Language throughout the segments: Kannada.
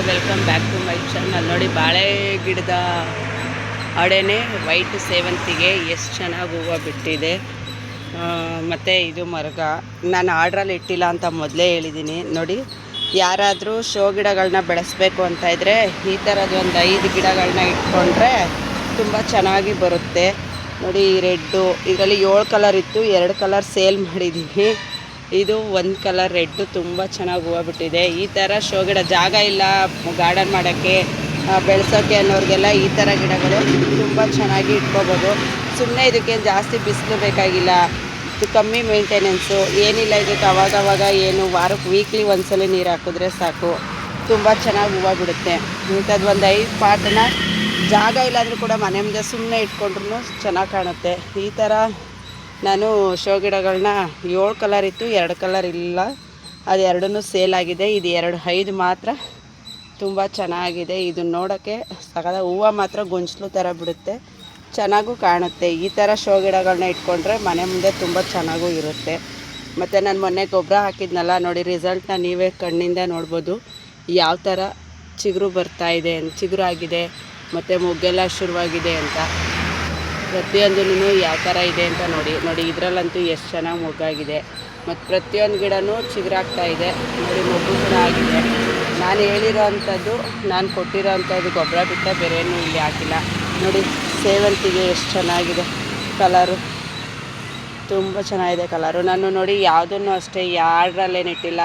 Welcome back to my channel. ನೋಡಿ, ಬಾಳೆ ಗಿಡದ ಅಡೆನೆ ವೈಟ್ ಸೇವಂತಿಗೆ ಎಷ್ಟು ಚೆನ್ನಾಗಿ ಹೂವು ಬಿಟ್ಟಿದೆ. ಮತ್ತು ಇದು ಮರಗ ನಾನು ಆರ್ಡ್ರಲ್ಲಿ ಇಟ್ಟಿಲ್ಲ ಅಂತ ಮೊದಲೇ ಹೇಳಿದ್ದೀನಿ. ನೋಡಿ, ಯಾರಾದರೂ ಶೋ ಗಿಡಗಳನ್ನ ಬೆಳೆಸಬೇಕು ಅಂತ ಇದ್ದರೆ ಈ ಥರದ್ದು ಒಂದು 5 ಗಿಡಗಳನ್ನ ಇಟ್ಕೊಂಡ್ರೆ ತುಂಬ ಚೆನ್ನಾಗಿ ಬರುತ್ತೆ. ನೋಡಿ, ಈ ರೆಡ್ಡು ಇದರಲ್ಲಿ 7 ಕಲರ್ ಇತ್ತು, 2 ಕಲರ್ ಸೇಲ್ ಮಾಡಿದ್ದೀನಿ. ಇದು 1 ಕಲರ್ ರೆಡ್ಡು ತುಂಬ ಚೆನ್ನಾಗಿ ಹೂವು ಬಿಟ್ಟಿದೆ. ಈ ಥರ ಶೋ ಗಿಡ ಜಾಗ ಇಲ್ಲ ಗಾರ್ಡನ್ ಮಾಡೋಕ್ಕೆ ಬೆಳೆಸೋಕ್ಕೆ ಅನ್ನೋರಿಗೆಲ್ಲ ಈ ಥರ ಗಿಡಗಳು ತುಂಬ ಚೆನ್ನಾಗಿ ಇಟ್ಕೋಬೋದು. ಸುಮ್ಮನೆ ಇದಕ್ಕೇನು ಜಾಸ್ತಿ ಬಿಸಿಲು ಬೇಕಾಗಿಲ್ಲ, ಇದು ಕಮ್ಮಿ ಮೇಂಟೆನೆನ್ಸು ಏನಿಲ್ಲ. ಇದಕ್ಕೆ ಅವಾಗವಾಗ ಏನು ವಾರಕ್ಕೆ ವೀಕ್ಲಿ ಒಂದ್ಸಲ ನೀರು ಹಾಕಿದ್ರೆ ಸಾಕು, ತುಂಬ ಚೆನ್ನಾಗಿ ಹೂವು ಬಿಡುತ್ತೆ. ಇಂಥದ್ದು ಒಂದು 5 ಪಾಟನ್ನ ಜಾಗ ಇಲ್ಲಾಂದರೂ ಕೂಡ ಮನೆ ಮುಂದೆ ಸುಮ್ಮನೆ ಇಟ್ಕೊಂಡ್ರೂ ಚೆನ್ನಾಗಿ ಕಾಣುತ್ತೆ. ಈ ಥರ ನಾನು ಶೋ ಗಿಡಗಳನ್ನ 7 ಕಲರ್ ಇತ್ತು, 2 ಕಲರ್ ಇಲ್ಲ, ಅದು 2 ಸೇಲ್ ಆಗಿದೆ. ಇದು 5 ಮಾತ್ರ ತುಂಬ ಚೆನ್ನಾಗಿದೆ. ಇದು ನೋಡೋಕ್ಕೆ ಸಕದ ಹೂವು ಮಾತ್ರ ಗೊಂಚಲು ಥರ ಬಿಡುತ್ತೆ, ಚೆನ್ನಾಗೂ ಕಾಣುತ್ತೆ. ಈ ಥರ ಶೋ ಗಿಡಗಳನ್ನ ಇಟ್ಕೊಂಡ್ರೆ ಮನೆ ಮುಂದೆ ತುಂಬ ಚೆನ್ನಾಗೂ ಇರುತ್ತೆ. ಮತ್ತು ನಾನು ಮೊನ್ನೆ ಗೊಬ್ಬರ ಹಾಕಿದ್ನಲ್ಲ, ನೋಡಿ ರಿಸಲ್ಟ್ನ ನೀವೇ ಕಣ್ಣಿಂದ ನೋಡ್ಬೋದು ಯಾವ ಥರ ಚಿಗುರು ಬರ್ತಾಯಿದೆ, ಚಿಗುರು ಆಗಿದೆ ಮತ್ತು ಮೊಗ್ಗೆಲ್ಲ ಶುರುವಾಗಿದೆ ಅಂತ. ಪ್ರತಿಯೊಂದೂ ಯಾವ ಥರ ಇದೆ ಅಂತ ನೋಡಿ ಇದರಲ್ಲಂತೂ ಎಷ್ಟು ಚೆನ್ನಾಗಿ ಮೊಗ್ಗಾಗಿದೆ. ಮತ್ತು ಪ್ರತಿಯೊಂದು ಗಿಡನೂ ಚಿಗುರಾಗ್ತಾ ಇದೆ. ನೋಡಿ, ಮೊಗ್ಗು ಕೂಡ ಆಗಿದೆ. ನಾನು ಹೇಳಿರೋ ಅಂಥದ್ದು, ನಾನು ಕೊಟ್ಟಿರೋ ಅಂಥದ್ದು ಗೊಬ್ಬರ ಬಿಟ್ಟರೆ ಬೇರೇನೂ ಇಲ್ಲಿ ಹಾಕಿಲ್ಲ. ನೋಡಿ, ಸೇವಂತಿಗೆ ಎಷ್ಟು ಚೆನ್ನಾಗಿದೆ ಕಲರು, ತುಂಬ ಚೆನ್ನಾಗಿದೆ ಕಲರು. ನಾನು ನೋಡಿ ಯಾವುದನ್ನು ಅಷ್ಟೇ ಯಾರ್ಡ್ರಲ್ಲೇನು ಇಟ್ಟಿಲ್ಲ.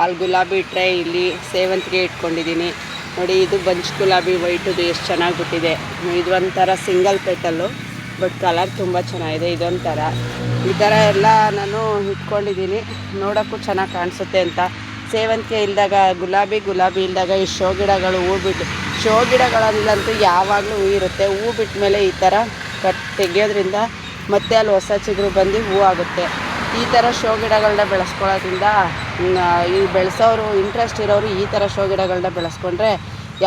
ಅಲ್ಲಿ ಗುಲಾಬಿ ಇಟ್ಟರೆ ಇಲ್ಲಿ ಸೇವಂತಿಗೆ ಇಟ್ಕೊಂಡಿದ್ದೀನಿ. ನೋಡಿ, ಇದು ಬಂಚ್ ಗುಲಾಬಿ ವೈಟದು ಎಷ್ಟು ಚೆನ್ನಾಗಿ ಬಿಟ್ಟಿದೆ. ಇದು ಒಂಥರ ಸಿಂಗಲ್ ಪೆಟಲ್ಲು, ಬಟ್ ಕಲರ್ ತುಂಬ ಚೆನ್ನಾಗಿದೆ. ಇದೊಂಥರ ಈ ಥರ ಎಲ್ಲ ನಾನು ಇಟ್ಕೊಂಡಿದ್ದೀನಿ, ನೋಡೋಕ್ಕೂ ಚೆನ್ನಾಗಿ ಕಾಣಿಸುತ್ತೆ ಅಂತ. ಸೇವಂತಿಗೆ ಇಲ್ದಾಗ ಗುಲಾಬಿ ಇಲ್ದಾಗ ಈ ಶೋ ಗಿಡಗಳು ಹೂ ಬಿಟ್ಟು, ಶೋ ಗಿಡಗಳಲ್ಲಂತೂ ಯಾವಾಗಲೂ ಹೂ ಇರುತ್ತೆ. ಹೂ ಬಿಟ್ಟ ಮೇಲೆ ಈ ಥರ ತೆಗೆಯೋದ್ರಿಂದ ಮತ್ತೆ ಅಲ್ಲಿ ಹೊಸ ಚಿಗುರು ಬಂದು ಹೂ ಆಗುತ್ತೆ. ಈ ಥರ ಶೋ ಗಿಡಗಳನ್ನ ಬೆಳೆಸ್ಕೊಳ್ಳೋದ್ರಿಂದ ಈ ಬೆಳೆಸೋರು ಇಂಟ್ರೆಸ್ಟ್ ಇರೋರು ಈ ಥರ ಶೋ ಗಿಡಗಳನ್ನ ಬೆಳೆಸ್ಕೊಂಡ್ರೆ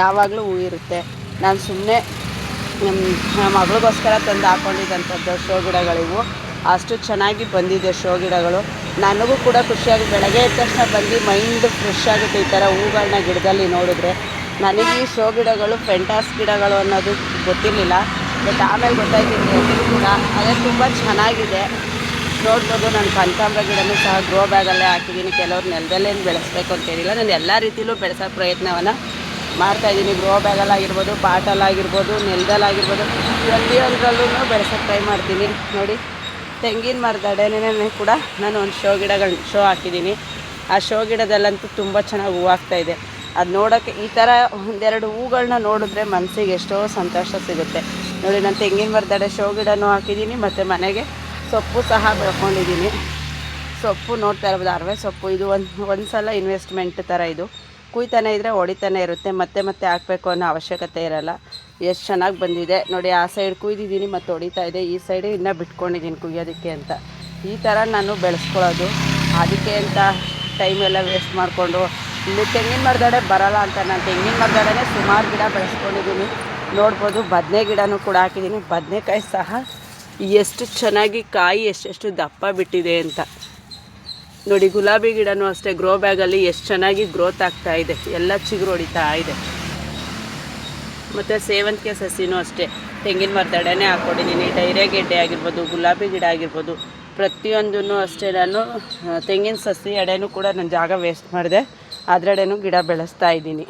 ಯಾವಾಗಲೂ ಹೂ ಇರುತ್ತೆ. ನಾನು ಸುಮ್ಮನೆ ನಮ್ಮ ಮಗಳಿಗೋಸ್ಕರ ತಂದು ಹಾಕ್ಕೊಂಡಿದ್ದಂಥದ್ದು ಶೋ ಗಿಡಗಳಿವು. ಅಷ್ಟು ಚೆನ್ನಾಗಿ ಬಂದಿದೆ ಶೋ ಗಿಡಗಳು. ನನಗೂ ಕೂಡ ಖುಷಿಯಾಗಿ ಬೆಳಗ್ಗೆ ಎದ್ದ ತಕ್ಷಣ ಬಂದು ಮೈಂಡ್ ಫ್ರೆಶ್ ಆಗುತ್ತೆ ಈ ಥರ ಹೂಗಳನ್ನ ಗಿಡದಲ್ಲಿ ನೋಡಿದ್ರೆ. ನನಗೆ ಈ ಶೋ ಗಿಡಗಳು ಫೆಂಟಾಸ್ ಗಿಡಗಳು ಅನ್ನೋದು ಗೊತ್ತಿರಲಿಲ್ಲ, ಬಟ್ ಆಮೇಲೆ ಗೊತ್ತಾಯ್ತಿದೆ ಕೂಡ. ಅದೇ ತುಂಬ ಚೆನ್ನಾಗಿದೆ ನೋಡ್ಬೋದು. ನಾನು ಕನಕಾಂಬರ ಗಿಡನೂ ಸಹ ಗ್ರೋ ಬ್ಯಾಗಲ್ಲೇ ಹಾಕಿದ್ದೀನಿ. ಕೆಲವ್ರು ನೆಲದಲ್ಲೇನು ಬೆಳೆಸ್ಬೇಕು ಅಂತೇಳಿಲ್ಲ, ನಾನು ಎಲ್ಲ ರೀತಿಯಲ್ಲೂ ಬೆಳೆಸೋ ಪ್ರಯತ್ನವನ್ನು ಮಾಡ್ತಾಯಿದ್ದೀನಿ. ಗ್ರೋ ಬ್ಯಾಗಲ್ಲಾಗಿರ್ಬೋದು, ಪಾಟಲ್ಲಾಗಿರ್ಬೋದು, ನೆಲದಲ್ಲಾಗಿರ್ಬೋದು, ಪ್ರತಿಯೊಂದರಲ್ಲೂ ಬೆಳೆಸೋಕ್ಕೆ ಟ್ರೈ ಮಾಡ್ತೀನಿ. ನೋಡಿ, ತೆಂಗಿನ ಮರದಡೆನೇ ಕೂಡ ನಾನು ಒಂದು ಶೋ ಹಾಕಿದ್ದೀನಿ. ಆ ಶೋ ಗಿಡದಲ್ಲಂತೂ ತುಂಬ ಚೆನ್ನಾಗಿ ಹೂವು ಆಗ್ತಾಯಿದೆ. ಅದು ನೋಡೋಕ್ಕೆ ಈ ಥರ 1-2 ಹೂಗಳನ್ನ ನೋಡಿದ್ರೆ ಮನಸ್ಸಿಗೆ ಎಷ್ಟೋ ಸಂತೋಷ ಸಿಗುತ್ತೆ. ನೋಡಿ, ನಾನು ತೆಂಗಿನ ಮರದಡೆ ಶೋ ಗಿಡನೂ ಹಾಕಿದ್ದೀನಿ, ಮತ್ತು ಮನೆಗೆ ಸೊಪ್ಪು ಸಹ ಬೆಳ್ಕೊಂಡಿದ್ದೀನಿ. ಸೊಪ್ಪು ನೋಡ್ತಾ ಇರ್ಬೋದು, ಅರವೆ ಸೊಪ್ಪು. ಇದು ಒಂದು ಸಲ ಇನ್ವೆಸ್ಟ್ಮೆಂಟ್ ಥರ. ಇದು ಕುಯ್ತಾನೆ ಇದ್ದರೆ ಹೊಡಿತಾನೆ ಇರುತ್ತೆ, ಮತ್ತೆ ಹಾಕಬೇಕು ಅನ್ನೋ ಅವಶ್ಯಕತೆ ಇರಲ್ಲ. ಎಷ್ಟು ಚೆನ್ನಾಗಿ ಬಂದಿದೆ ನೋಡಿ. ಆ ಸೈಡ್ ಕುಯ್ದಿದ್ದೀನಿ ಮತ್ತು ಹೊಡಿತಾ ಇದೆ, ಈ ಸೈಡು ಇನ್ನೂ ಬಿಟ್ಕೊಂಡಿದ್ದೀನಿ ಕುಯ್ಯೋದಕ್ಕೆ ಅಂತ. ಈ ಥರ ನಾನು ಬೆಳೆಸ್ಕೊಳ್ಳೋದು. ಅದಕ್ಕೆ ಅಂತ ಟೈಮೆಲ್ಲ ವೇಸ್ಟ್ ಮಾಡಿಕೊಂಡು ಇಲ್ಲಿ ತೆಂಗಿನ ಮರದಡೆ ಬರೋಲ್ಲ ಅಂತ ನಾನು ತೆಂಗಿನ ಮರದಡೆ ಸುಮಾರು ಗಿಡ ಬೆಳೆಸ್ಕೊಂಡಿದ್ದೀನಿ. ನೋಡ್ಬೋದು, ಬದನೆ ಗಿಡನೂ ಕೂಡ ಹಾಕಿದ್ದೀನಿ. ಬದನೆಕಾಯಿ ಸಹ ಎಷ್ಟು ಚೆನ್ನಾಗಿ ಕಾಯಿ ಎಷ್ಟು ದಪ್ಪ ಬಿಟ್ಟಿದೆ ಅಂತ ನೋಡಿ. ಗುಲಾಬಿ ಗಿಡನೂ ಅಷ್ಟೇ ಗ್ರೋ ಬ್ಯಾಗಲ್ಲಿ ಎಷ್ಟು ಚೆನ್ನಾಗಿ ಗ್ರೋತ್ ಆಗ್ತಾ ಇದೆ, ಎಲ್ಲ ಚಿಗುರು ಹೊಡಿತಾ ಇದೆ. ಮತ್ತು ಸೇವಂತಿಗೆ ಸಸಿನೂ ಅಷ್ಟೇ ತೆಂಗಿನ ಮರದಡೆನೇ ಹಾಕ್ಕೊಂಡಿದ್ದೀನಿ. ಡೈರೆ ಗೆಡ್ಡೆ ಆಗಿರ್ಬೋದು, ಗುಲಾಬಿ ಗಿಡ ಆಗಿರ್ಬೋದು, ಪ್ರತಿಯೊಂದೂ ಅಷ್ಟೇ ನಾನು ತೆಂಗಿನ ಸಸಿ ಎಡೆನೂ ಕೂಡ ನಾನು ಜಾಗ ವೇಸ್ಟ್ ಮಾಡಿದೆ, ಅದರಡೆನೂ ಗಿಡ ಬೆಳೆಸ್ತಾ ಇದ್ದೀನಿ.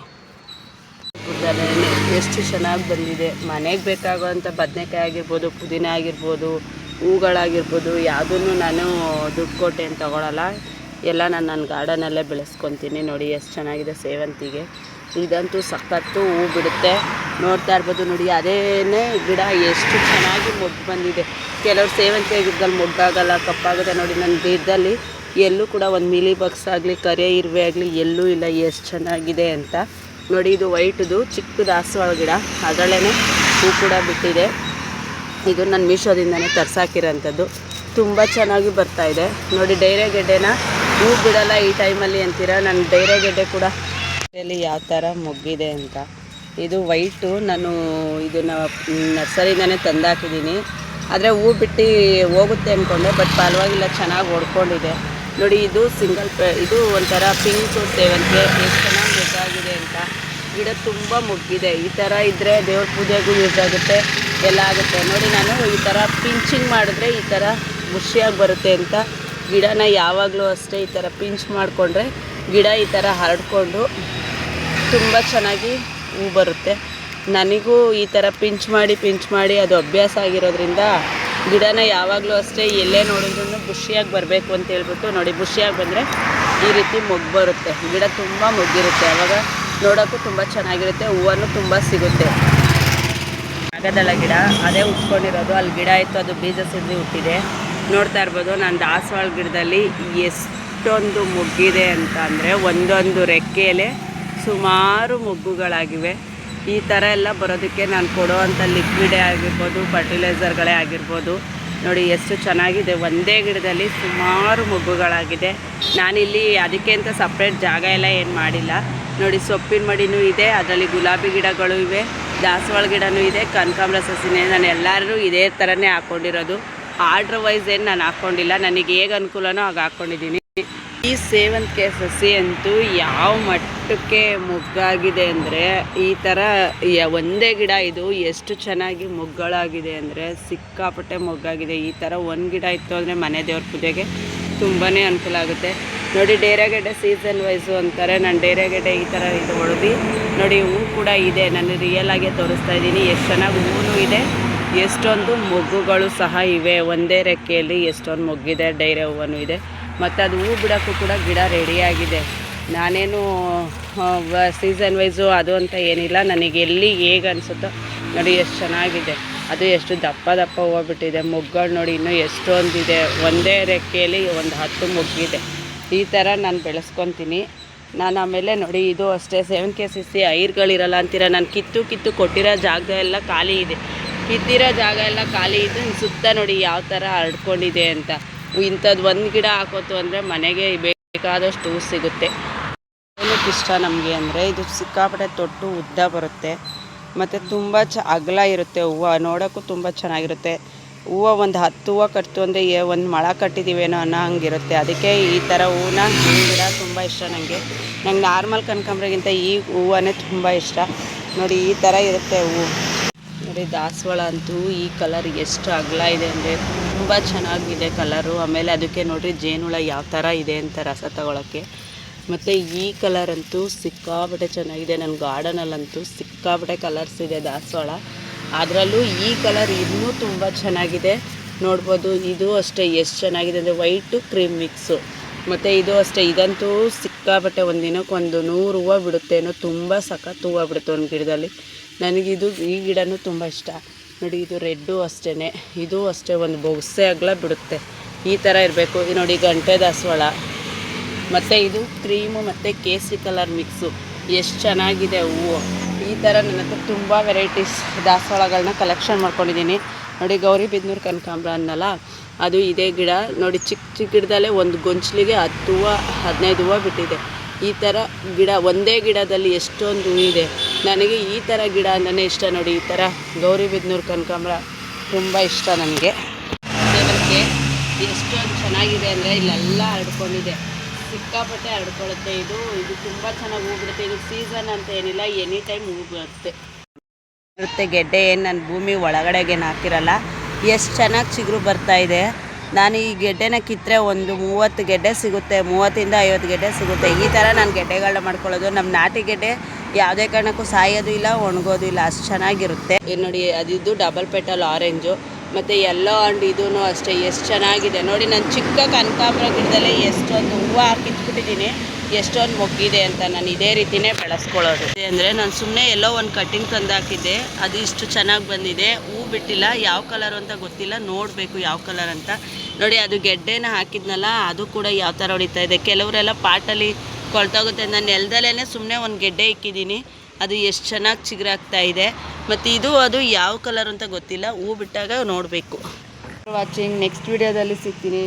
ಎಷ್ಟು ಚೆನ್ನಾಗಿ ಬಂದಿದೆ. ಮನೆಗೆ ಬೇಕಾಗುವಂಥ ಬದನೆಕಾಯಿ ಆಗಿರ್ಬೋದು, ಪುದೀನ ಆಗಿರ್ಬೋದು, ಹೂಗಳಾಗಿರ್ಬೋದು, ಯಾವುದನ್ನು ನಾನು ದುಡ್ಡು ಕೊಟ್ಟು ಏನು ತೊಗೊಳಲ್ಲ. ಎಲ್ಲ ನಾನು ನನ್ನ ಗಾರ್ಡನಲ್ಲೇ ಬೆಳೆಸ್ಕೊತೀನಿ. ನೋಡಿ ಎಷ್ಟು ಚೆನ್ನಾಗಿದೆ ಸೇವಂತಿಗೆ. ಇದಂತೂ ಸಖತ್ತು ಹೂ ಬಿಡುತ್ತೆ, ನೋಡ್ತಾ ಇರ್ಬೋದು. ನೋಡಿ, ಅದೇನೇ ಗಿಡ ಎಷ್ಟು ಚೆನ್ನಾಗಿ ಮೊಗ್ಗು ಬಂದಿದೆ. ಕೆಲವರು ಸೇವಂತಿಗೆ ಗಿಡದಲ್ಲಿ ಮೊಗ್ಗಾಗಲ್ಲ, ಕಪ್ಪಾಗುತ್ತೆ. ನೋಡಿ, ನನ್ನ ಗಿಡದಲ್ಲಿ ಎಲ್ಲೂ ಕೂಡ ಒಂದು ಮಿಲಿ ಬಗ್ಸ್ ಆಗಲಿ, ಕರೆ ಇರುವೆ ಆಗಲಿ ಎಲ್ಲೂ ಇಲ್ಲ. ಎಷ್ಟು ಚೆನ್ನಾಗಿದೆ ಅಂತ ನೋಡಿ. ಇದು ವೈಟದು ಚಿಕ್ಕ ದಾಸವಾಳ ಗಿಡ, ಅದರಲ್ಲೇ ಹೂ ಕೂಡ ಬಿಟ್ಟಿದೆ. ಇದು ನಾನು ಮೀಶೋದಿಂದನೇ ತರ್ಸಾಕಿರೋಂಥದ್ದು, ತುಂಬ ಚೆನ್ನಾಗಿ ಬರ್ತಾಯಿದೆ. ನೋಡಿ, ಡೈರೆ ಗೆಡ್ಡೆನ ಹೂ ಬಿಡಲ್ಲ ಈ ಟೈಮಲ್ಲಿ ಅಂತೀರ, ನನ್ನ ಡೈರೆ ಗೆಡ್ಡೆ ಕೂಡ ಇಲ್ಲಿ ಯಾವ ಥರ ಮೊಗ್ಗಿದೆ ಅಂತ. ಇದು ವೈಟು, ನಾನು ಇದನ್ನು ನರ್ಸರಿಯಿಂದನೇ ತಂದಾಕಿದ್ದೀನಿ. ಆದರೆ ಹೂ ಬಿಟ್ಟು ಹೋಗುತ್ತೆ ಅಂದ್ಕೊಂಡೆ, ಬಟ್ ಪರವಾಗಿಲ್ಲ, ಚೆನ್ನಾಗಿ ಹೊಡ್ಕೊಂಡಿದೆ. ನೋಡಿ, ಇದು ಇದು ಒಂಥರ ಪಿಂಕ್ ಸೇವಂತಿಗೆ ಎಷ್ಟು ಚೆನ್ನಾಗಿ ಗೊತ್ತಾಗಿದೆ ಅಂತ. ಗಿಡ ತುಂಬ ಮುಗ್ಗಿದೆ. ಈ ಥರ ಇದ್ದರೆ ದೇವ್ರ ಪೂಜೆಗೂ ಯೂಸ್ ಆಗುತ್ತೆ, ಎಲ್ಲ ಆಗುತ್ತೆ. ನೋಡಿ ನಾನು ಈ ಥರ ಪಿಂಚಿಂಗ್ ಮಾಡಿದ್ರೆ ಈ ಥರ ಖುಷಿಯಾಗಿ ಬರುತ್ತೆ ಅಂತ ಗಿಡನ ಯಾವಾಗಲೂ ಅಷ್ಟೇ ಈ ಥರ ಪಿಂಚ್ ಮಾಡಿಕೊಂಡ್ರೆ ಗಿಡ ಈ ಥರ ಹರಡ್ಕೊಂಡು ತುಂಬ ಚೆನ್ನಾಗಿ ಹೂ ಬರುತ್ತೆ. ನನಗೂ ಈ ಥರ ಪಿಂಚ್ ಮಾಡಿ ಅದು ಅಭ್ಯಾಸ ಆಗಿರೋದ್ರಿಂದ ಗಿಡನ ಯಾವಾಗಲೂ ಅಷ್ಟೇ ಎಲ್ಲೇ ನೋಡಿದ್ರೂ ಖುಷಿಯಾಗಿ ಬರಬೇಕು ಅಂತ ಹೇಳ್ಬಿಟ್ಟು ನೋಡಿ, ಖುಷಿಯಾಗಿ ಬಂದರೆ ಈ ರೀತಿ ಮೊಗ್ಗು ಬರುತ್ತೆ. ಗಿಡ ತುಂಬ ಮೊಗ್ಗಿರುತ್ತೆ, ಆವಾಗ ನೋಡೋಕ್ಕೂ ತುಂಬ ಚೆನ್ನಾಗಿರುತ್ತೆ, ಹೂವನ್ನು ತುಂಬ ಸಿಗುತ್ತೆ. ನಾಗದಳ ಗಿಡ ಅದೇ ಉಟ್ಕೊಂಡಿರೋದು, ಅಲ್ಲಿ ಗಿಡ ಇತ್ತು, ಅದು ಬೀಜ ಸಿದ್ದಿ ಹುಟ್ಟಿದೆ. ನೋಡ್ತಾ ಇರ್ಬೋದು ನಾನು ದಾಸವಾಳ ಗಿಡದಲ್ಲಿ ಎಷ್ಟೊಂದು ಮೊಗ್ಗಿದೆ ಅಂತ ಅಂದರೆ ಒಂದೊಂದು ರೆಕ್ಕೆಯಲ್ಲೇ ಸುಮಾರು ಮೊಗ್ಗುಗಳಾಗಿವೆ. ಈ ಥರ ಎಲ್ಲ ಬರೋದಕ್ಕೆ ನಾನು ಕೊಡೋವಂಥ ಲಿಕ್ವಿಡೇ ಆಗಿರ್ಬೋದು, ಫರ್ಟಿಲೈಸರ್ಗಳೇ ಆಗಿರ್ಬೋದು. ನೋಡಿ ಎಷ್ಟು ಚೆನ್ನಾಗಿದೆ, ಒಂದೇ ಗಿಡದಲ್ಲಿ ಸುಮಾರು ಮೊಗ್ಗುಗಳಾಗಿದೆ. ನಾನಿಲ್ಲಿ ಅದಕ್ಕೆ ಅಂತ ಸಪ್ರೇಟ್ ಜಾಗ ಎಲ್ಲ ಏನು ಮಾಡಿಲ್ಲ. ನೋಡಿ ಸೊಪ್ಪಿನ ಮಡಿನೂ ಇದೆ, ಅದರಲ್ಲಿ ಗುಲಾಬಿ ಗಿಡಗಳು ಇವೆ, ದಾಸವಾಳ ಗಿಡನೂ ಇದೆ, ಕನಕಾಂಬರ ಸಸಿನೇ. ನಾನು ಎಲ್ಲರೂ ಇದೇ ಥರನೇ ಹಾಕ್ಕೊಂಡಿರೋದು. ಆರ್ಡ್ರ್ ವೈಸ್ ಏನು ನಾನು ಹಾಕ್ಕೊಂಡಿಲ್ಲ, ನನಗೆ ಹೇಗೆ ಅನುಕೂಲನೋ ಆಗ ಹಾಕ್ಕೊಂಡಿದ್ದೀನಿ. ಈ ಸೇವಂತಿಗೆ ಸಸಿ ಅಂತೂ ಯಾವ ಮಟ್ಟಕ್ಕೆ ಮೊಗ್ಗಾಗಿದೆ ಅಂದರೆ ಈ ಥರ ಒಂದೇ ಗಿಡ ಇದು ಎಷ್ಟು ಚೆನ್ನಾಗಿ ಮೊಗ್ಗಳಾಗಿದೆ ಅಂದರೆ ಸಿಕ್ಕಾಪಟ್ಟೆ ಮೊಗ್ಗಾಗಿದೆ. ಈ ಥರ ಒಂದು ಗಿಡ ಇತ್ತು ಅಂದರೆ ಮನೆ ದೇವ್ರ ಪೂಜೆಗೆ ತುಂಬಾ ಅನುಕೂಲ ಆಗುತ್ತೆ. ನೋಡಿ ಡೇರೆಗೆಡ್ಡೆ ಸೀಸನ್ ವೈಸು ಅಂತಾರೆ, ನಾನು ಡೇರೆಗೆಡ್ಡೆ ಈ ಥರ ಇದು ಹೊಡೆದು ನೋಡಿ ಹೂ ಕೂಡ ಇದೆ. ನಾನು ರಿಯಲ್ ಆಗೇ ತೋರಿಸ್ತಾ ಇದ್ದೀನಿ ಎಷ್ಟು ಚೆನ್ನಾಗಿ ಹೂವು ಇದೆ, ಎಷ್ಟೊಂದು ಮೊಗ್ಗುಗಳು ಸಹ ಇವೆ. ಒಂದೇ ರೆಕ್ಕೆಯಲ್ಲಿ ಎಷ್ಟೊಂದು ಮೊಗ್ಗಿದೆ, ಡೈರೆ ಹೂವು ಇದೆ. ಮತ್ತು ಅದು ಹೂ ಬಿಡೋಕ್ಕೂ ಕೂಡ ಗಿಡ ರೆಡಿಯಾಗಿದೆ. ನಾನೇನು ಸೀಸನ್ ವೈಸು ಅದು ಅಂತ ಏನಿಲ್ಲ, ನನಗೆ ಎಲ್ಲಿ ಹೇಗೆ ಅನಿಸುತ್ತೋ ನೋಡಿ ಎಷ್ಟು ಚೆನ್ನಾಗಿದೆ. ಅದು ಎಷ್ಟು ದಪ್ಪ ಹೂವು ಬಿಟ್ಟಿದೆ, ಮೊಗ್ಗಳು ನೋಡಿ ಇನ್ನೂ ಎಷ್ಟೊಂದಿದೆ. ಒಂದೇ ರೆಕ್ಕೆಯಲ್ಲಿ ಒಂದು 10 ಮೊಗ್ಗಿದೆ. ಈ ಥರ ನಾನು ಬೆಳೆಸ್ಕೊತೀನಿ. ನಾನು ಆಮೇಲೆ ನೋಡಿ ಇದು ಅಷ್ಟೇ ಸೇವಂತಿಗೆ ಸಸಿ ಐರ್ಗಳಿರಲ್ಲ ಅಂತೀರ, ನಾನು ಕಿತ್ತು ಕೊಟ್ಟಿರೋ ಜಾಗ ಎಲ್ಲ ಖಾಲಿ ಇದೆ. ಕಿತ್ತಿರೋ ಜಾಗ ಎಲ್ಲ ಖಾಲಿ ಇದೆ, ಸುತ್ತ ನೋಡಿ ಯಾವ ಥರ ಹರಡ್ಕೊಂಡಿದೆ ಅಂತ. ಇಂಥದ್ದು ಒಂದು ಗಿಡ ಹಾಕೋತು ಅಂದರೆ ಮನೆಗೆ ಬೇಕಾದಷ್ಟು ಹೂ ಸಿಗುತ್ತೆ. ಏನಕ್ಕೆ ಇಷ್ಟ ನಮಗೆ ಅಂದರೆ ಇದು ಸಿಕ್ಕಾಪಟ್ಟೆ ತೊಟ್ಟು ಉದ್ದ ಬರುತ್ತೆ ಮತ್ತು ತುಂಬ ಅಗಲ ಇರುತ್ತೆ. ಹೂವು ನೋಡೋಕ್ಕೂ ತುಂಬ ಚೆನ್ನಾಗಿರುತ್ತೆ. ಹೂವು ಒಂದು 10 ಹೂವು ಕಟ್ತು ಅಂದರೆ ಒಂದು ಮೊಳ ಕಟ್ಟಿದ್ದೀವೇನೋ ಅನ್ನೋ ಹಂಗಿರುತ್ತೆ. ಅದಕ್ಕೆ ಈ ಥರ ಹೂವನ್ನ ಗಿಡ ತುಂಬ ಇಷ್ಟ ನನಗೆ. ನಂಗೆ ನಾರ್ಮಲ್ ಕನಕಾಂಬರಗಿಂತ ಈ ಹೂವೇ ತುಂಬ ಇಷ್ಟ. ನೋಡಿ ಈ ಥರ ಇರುತ್ತೆ ಹೂವು. ನೋಡಿ ದಾಸವಾಳ ಅಂತೂ ಈ ಕಲರ್ ಎಷ್ಟು ಅಗಲ ಇದೆ ಅಂದರೆ ತುಂಬ ಚೆನ್ನಾಗಿದೆ ಕಲರು. ಆಮೇಲೆ ಅದಕ್ಕೆ ನೋಡಿರಿ ಜೇನುಳ ಯಾವ ಥರ ಇದೆ ಅಂತ ರಸ ತಗೊಳ್ಳೋಕ್ಕೆ. ಮತ್ತು ಈ ಕಲರ್ ಅಂತೂ ಸಿಕ್ಕಾಪಟ್ಟೆ ಚೆನ್ನಾಗಿದೆ. ನನ್ನ ಗಾರ್ಡನಲ್ಲಂತೂ ಸಿಕ್ಕಾಪಟ್ಟೆ ಕಲರ್ಸ್ ಇದೆ ದಾಸವಾಳ. ಅದರಲ್ಲೂ ಈ ಕಲರ್ ಇನ್ನೂ ತುಂಬ ಚೆನ್ನಾಗಿದೆ. ನೋಡ್ಬೋದು ಇದು ಅಷ್ಟೇ ಎಷ್ಟು ಚೆನ್ನಾಗಿದೆ ಅಂದರೆ ವೈಟು ಕ್ರೀಮ್ ಮಿಕ್ಸು. ಮತ್ತು ಇದು ಅಷ್ಟೇ, ಇದಂತೂ ಸಿಕ್ಕಾಪಟ್ಟೆ ಒಂದು ದಿನಕ್ಕೆ ಒಂದು 100 ಹೂವು ಬಿಡುತ್ತೇನೋ, ತುಂಬ ಸಖತ್ ಹೂವು ಬಿಡುತ್ತೆ ಒಂದು ಗಿಡದಲ್ಲಿ. ನನಗಿದು ಈ ಗಿಡನೂ ತುಂಬ ಇಷ್ಟ. ನೋಡಿ ಇದು ರೆಡ್ಡು ಅಷ್ಟೇ, ಇದು ಅಷ್ಟೇ ಒಂದು ಬೊಗಸೆ ಅಗಲ ಬಿಡುತ್ತೆ. ಈ ಥರ ಇರಬೇಕು. ನೋಡಿ ಗಂಟೆ ದಾಸವಾಳ, ಮತ್ತು ಇದು ಕ್ರೀಮು ಮತ್ತು ಕೇಸರಿ ಕಲರ್ ಮಿಕ್ಸು. ಎಷ್ಟು ಚೆನ್ನಾಗಿದೆ ಹೂವು. ಈ ಥರ ನನ್ನ ಹತ್ರ ತುಂಬ ವೆರೈಟೀಸ್ ದಾಸವಾಳಗಳನ್ನ ಕಲೆಕ್ಷನ್ ಮಾಡ್ಕೊಂಡಿದ್ದೀನಿ. ನೋಡಿ ಗೌರಿಬಿದನೂರು ಕನಕಾಂಬರ ಅನ್ನಲ್ಲ, ಅದು ಇದೇ ಗಿಡ. ನೋಡಿ ಚಿಕ್ಕ ಗಿಡದಲ್ಲೇ ಒಂದು ಗೊಂಚಲಿಗೆ 10 ಹೂವು 15 ಹೂವು ಬಿಟ್ಟಿದೆ. ಈ ಥರ ಗಿಡ ಒಂದೇ ಗಿಡದಲ್ಲಿ ಎಷ್ಟೊಂದು ಹೂ ಇದೆ. ನನಗೆ ಈ ಥರ ಗಿಡ ಅಂದರೆ ಇಷ್ಟ. ನೋಡಿ ಈ ಥರ ಗೌರಿಬಿದನೂರು ಕನಕಾಂಬರ ತುಂಬ ಇಷ್ಟ ನನಗೆ. ಸೇವಂತಿಗೆ ಎಷ್ಟೊಂದು ಚೆನ್ನಾಗಿದೆ ಅಂದರೆ ಇಲ್ಲೆಲ್ಲ ಹರಡ್ಕೊಂಡಿದೆ, ಸಿಕ್ಕಾಪಟ್ಟೆ ಹರಡ್ಕೊಳ್ಳುತ್ತೆ. ಇದು ತುಂಬ ಚೆನ್ನಾಗಿ ಹೂ ಬಿಡುತ್ತೆ. ಇದು ಸೀಸನ್ ಅಂತ ಏನಿಲ್ಲ, ಎನಿ ಟೈಮ್ ಹೂ ಬರುತ್ತೆ. ಗೆಡ್ಡೆ ಏನು ನಾನು ಭೂಮಿ ಒಳಗಡೆಗೇನು ಹಾಕಿರಲ್ಲ, ಎಷ್ಟು ಚೆನ್ನಾಗಿ ಚಿಗುರು ಬರ್ತಾಯಿದೆ. ನಾನು ಈ ಗೆಡ್ಡೆನ ಕಿತ್ತರೆ ಒಂದು 30 ಗೆಡ್ಡೆ ಸಿಗುತ್ತೆ, 30ಇಂದ 50 ಗೆಡ್ಡೆ ಸಿಗುತ್ತೆ. ಈ ಥರ ನಾನು ಗೆಡ್ಡೆಗಳನ್ನ ಮಾಡ್ಕೊಳ್ಳೋದು. ನಮ್ಮ ನಾಟಿ ಗೆಡ್ಡೆ ಯಾವುದೇ ಕಾರಣಕ್ಕೂ ಸಾಯೋದು ಇಲ್ಲ, ಒಣಗೋದು ಇಲ್ಲ, ಅಷ್ಟು ಚೆನ್ನಾಗಿರುತ್ತೆ. ನೋಡಿ ಅದಿದ್ದು ಡಬಲ್ ಪೆಟಲ್ ಆರೆಂಜು ಮತ್ತು ಎಲ್ಲೋ ಆ್ಯಂಡ್ ಇದೂ ಅಷ್ಟೇ ಎಷ್ಟು ಚೆನ್ನಾಗಿದೆ. ನೋಡಿ ನಾನು ಚಿಕ್ಕ ಕನಕಾಂಬರ ಗಿಡದಲ್ಲೇ ಎಷ್ಟೊಂದು ಹೂವು ಹಾಕಿಟ್ಬಿಟ್ಟಿದ್ದೀನಿ, ಎಷ್ಟೊಂದು ಮೊಗ್ಗಿದೆ ಅಂತ. ನಾನು ಇದೇ ರೀತಿಯೇ ಬೆಳೆಸ್ಕೊಳ್ಳೋದು. ಅಂದರೆ ನಾನು ಸುಮ್ಮನೆ ಎಲ್ಲೋ ಒಂದು ಕಟ್ಟಿಂಗ್ ತಂದು ಹಾಕಿದ್ದೆ, ಅದು ಇಷ್ಟು ಚೆನ್ನಾಗಿ ಬಂದಿದೆ. ಹೂ ಬಿಟ್ಟಿಲ್ಲ, ಯಾವ ಕಲರು ಅಂತ ಗೊತ್ತಿಲ್ಲ, ನೋಡಬೇಕು ಯಾವ ಕಲರ್ ಅಂತ. ನೋಡಿ ಅದು ಗೆಡ್ಡೆನ ಹಾಕಿದ್ನಲ್ಲ, ಅದು ಕೂಡ ಯಾವ ಥರ ಹೊಡಿತಾ ಇದೆ. ಕೆಲವರೆಲ್ಲ ಪಾಟಲ್ಲಿ ಕೊಳ್ತೋಗುತ್ತೆ. ನಾನು ನೆಲದಲ್ಲೇ ಸುಮ್ಮನೆ ಒಂದು ಗೆಡ್ಡೆ ಇಕ್ಕಿದ್ದೀನಿ, ಅದು ಎಷ್ಟು ಚೆನ್ನಾಗಿ ಚಿಗುರಾಗ್ತಾ ಇದೆ. ಮತ್ತು ಇದು ಅದು ಯಾವ ಕಲರ್ ಅಂತ ಗೊತ್ತಿಲ್ಲ, ಹೂ ಬಿಟ್ಟಾಗ ನೋಡಬೇಕು. ವಾಚಿಂಗ್, ನೆಕ್ಸ್ಟ್ ವಿಡಿಯೋದಲ್ಲಿ ಸಿಗ್ತೀನಿ.